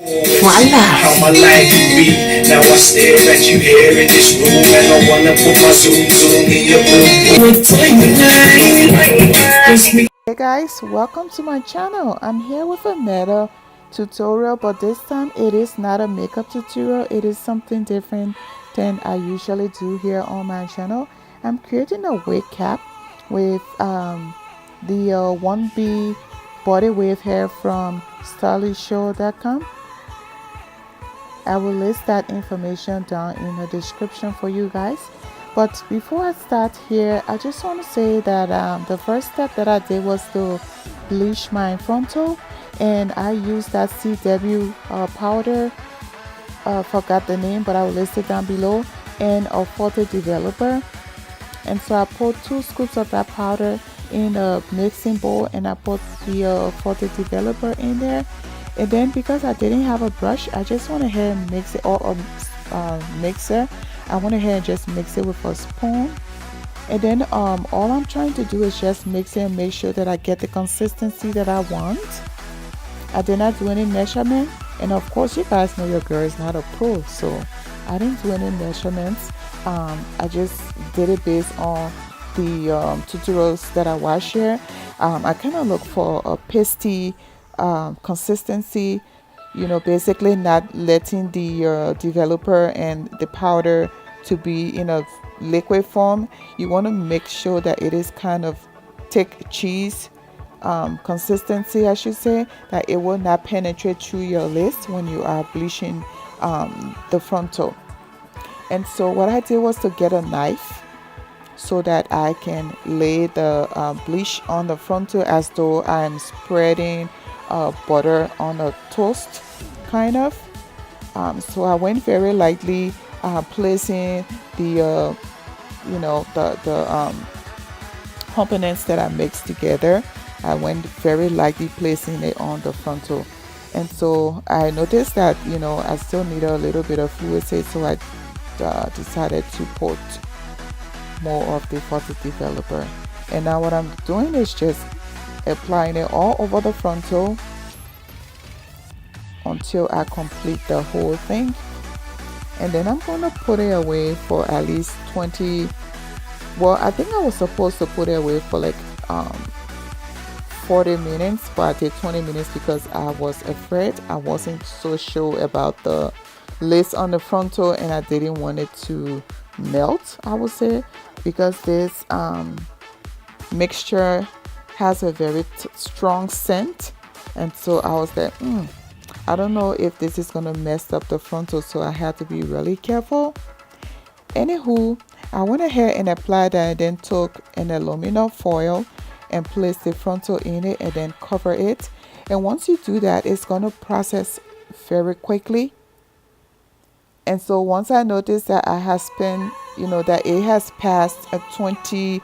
Voila! How my life can be. Now I stare at you here in this room, and I wanna put my zoom in your room. Hey guys, welcome to my channel. I'm here with another tutorial, but this time it is not a makeup tutorial. It is something different than I usually do here on my channel. I'm creating a wig cap with the 1B body wave hair from stylishow.com. I will list that information down in the description for you guys. But before I start here, I just want to say that the first step that I did was to bleach my frontal, and I used that CW powder. Forgot the name, but I will list it down below, and a photo developer. And so I put 2 scoops of that powder in a mixing bowl, and I put the photo developer in there. And then because I didn't have a brush, I just went ahead and mix it, or a mixer. I went ahead and just mix it with a spoon. And then all I'm trying to do is just mix it and make sure that I get the consistency that I want. I did not do any measurement, and of course you guys know your girl is not a pro, so I didn't do any measurements. I just did it based on the tutorials that I watched here. I kind of look for a pasty consistency, you know, basically not letting the developer and the powder to be in a liquid form. You want to make sure that it is kind of thick cheese consistency, I should say, that it will not penetrate through your list when you are bleaching the frontal. And so what I did was to get a knife so that I can lay the bleach on the frontal as though I'm spreading butter on a toast, kind of. So I went very lightly, placing the components that I mixed together. I went very lightly placing it on the frontal, and so I noticed that I still need a little bit of fluid, so I decided to put more of the photo developer. And now what I'm doing is just applying it all over the frontal until I complete the whole thing. And then I'm gonna put it away for at least 20, well, I think I was supposed to put it away for like 40 minutes, but I did 20 minutes because I was afraid. I wasn't so sure about the lace on the frontal, and I didn't want it to melt, I would say, because this mixture has a very strong scent. And so I was like, I don't know if this is gonna mess up the frontal, so I had to be really careful. Anywho, I went ahead and applied that, and then took an aluminum foil and placed the frontal in it and then cover it. And once you do that, it's gonna process very quickly. And so once I noticed that I have spent, that it has passed 20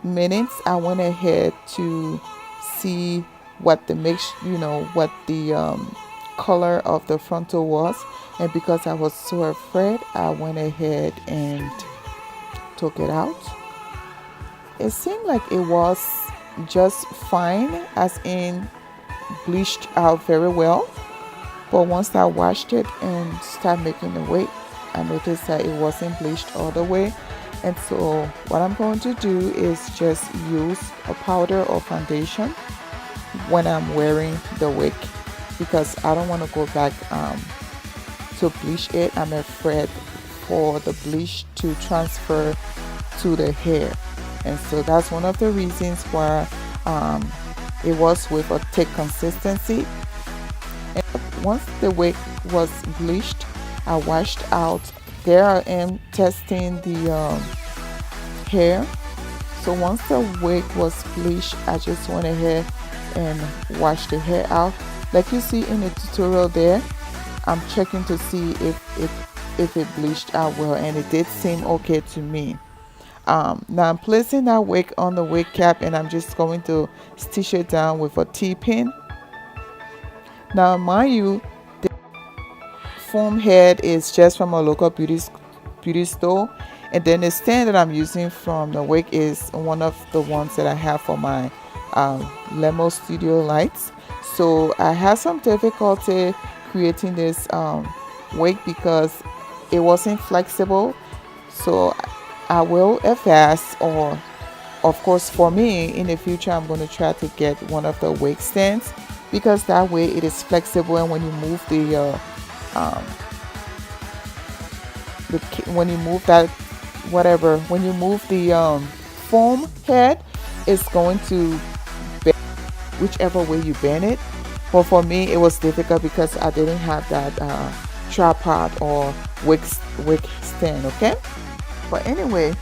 minutes, I went ahead to see what the what the color of the frontal was. And because I was so afraid, I went ahead and took it out. It seemed like it was just fine, as in bleached out very well. But once I washed it and started making the wig, I noticed that it wasn't bleached all the way. And so what I'm going to do is just use a powder or foundation when I'm wearing the wig, because I don't want to go back to bleach it. I'm afraid for the bleach to transfer to the hair. And so that's one of the reasons why it was with a thick consistency. And once the wig was bleached, I washed out. There I am testing the hair. So once the wig was bleached, I just went ahead and washed the hair out. Like you see in the tutorial there, I'm checking to see if it bleached out well, and it did seem okay to me. Now I'm placing that wig on the wig cap, and I'm just going to stitch it down with a T-pin. Now mind you, the foam head is just from a local beauty store, and then the stand that I'm using from the wig is one of the ones that I have for my Lemo Studio lights. So I had some difficulty creating this wig because it wasn't flexible. So I will advise, or of course for me in the future, I'm going to try to get one of the wig stands, because that way it is flexible, and when you move when you move that, whatever, when you move the foam head, it's going to bend whichever way you bend it. But for me it was difficult because I didn't have that tripod or wig stand. Okay, but anyway,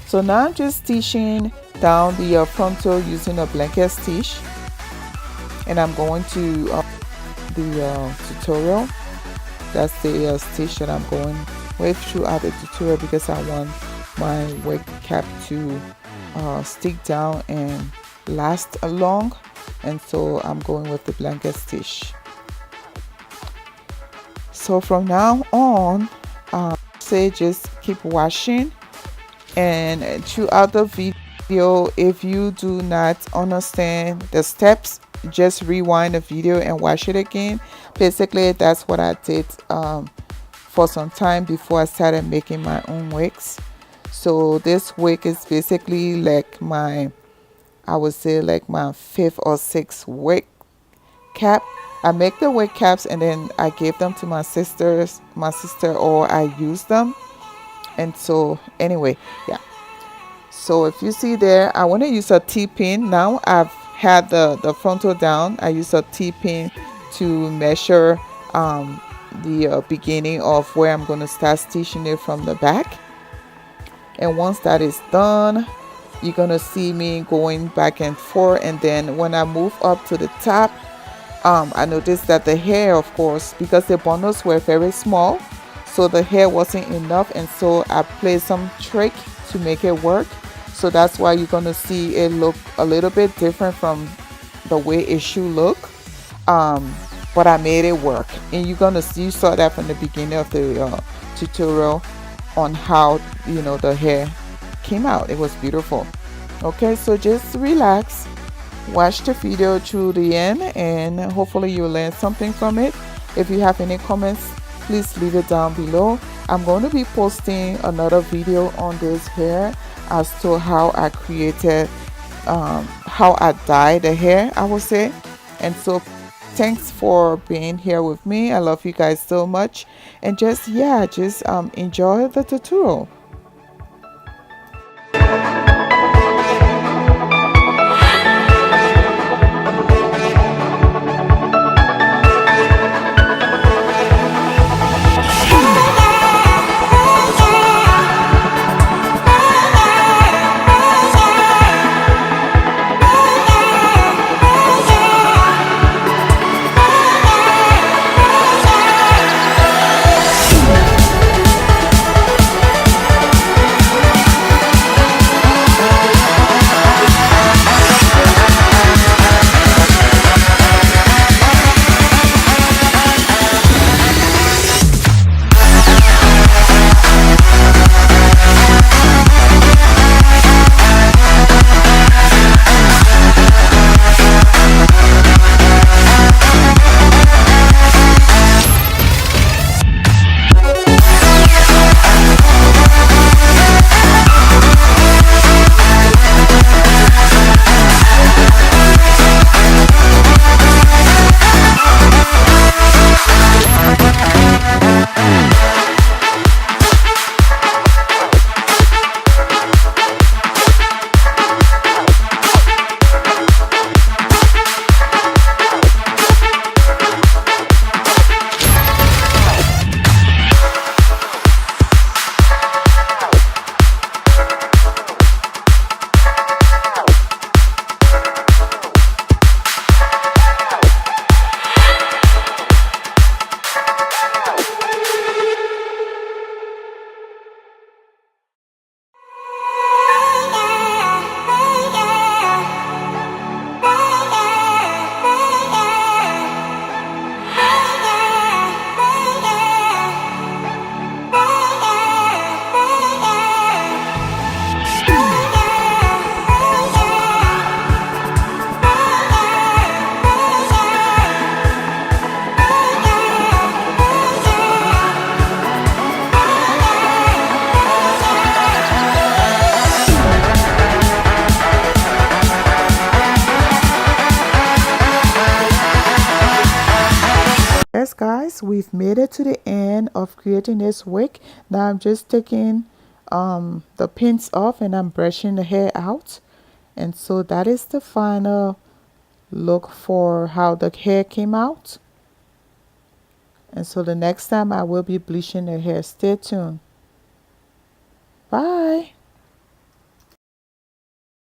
so now I'm just stitching down the frontal using a blanket stitch, and I'm going to the tutorial. That's the stitch that I'm going with throughout the tutorial, because I want my wig cap to stick down and last long, and so I'm going with the blanket stitch. So from now on, say just keep washing, and throughout the video, if you do not understand the steps, just rewind the video and watch it again. Basically that's what I did for some time before I started making my own wigs. So this wig is basically like my, I would say like my 5th or 6th wig cap. I make the wig caps and then I gave them to my sister, or I use them. And so anyway, yeah, so if you see there, I want to use a T-pin. Now I've had the frontal down, I use a T-pin to measure the beginning of where I'm going to start stitching it from the back. And once that is done, you're going to see me going back and forth. And then when I move up to the top, I noticed that the hair, of course, because the bundles were very small, so the hair wasn't enough, and so I played some trick to make it work. So that's why you're going to see it look a little bit different from the way it should look. But I made it work, and you're going to see, you saw that from the beginning of the tutorial on how, you know, the hair came out. It was beautiful. Okay, so just relax, watch the video through the end, and hopefully you'll learn something from it. If you have any comments, please leave it down below. I'm going to be posting another video on this hair as to how I created, how I dyed the hair, I would say. And so thanks for being here with me. I love you guys so much, and just enjoy the tutorial. guys, we've made it to the end of creating this wig. Now I'm just taking the pins off and I'm brushing the hair out. And so that is the final look for how the hair came out. And so the next time I will be bleaching the hair. Stay tuned. Bye.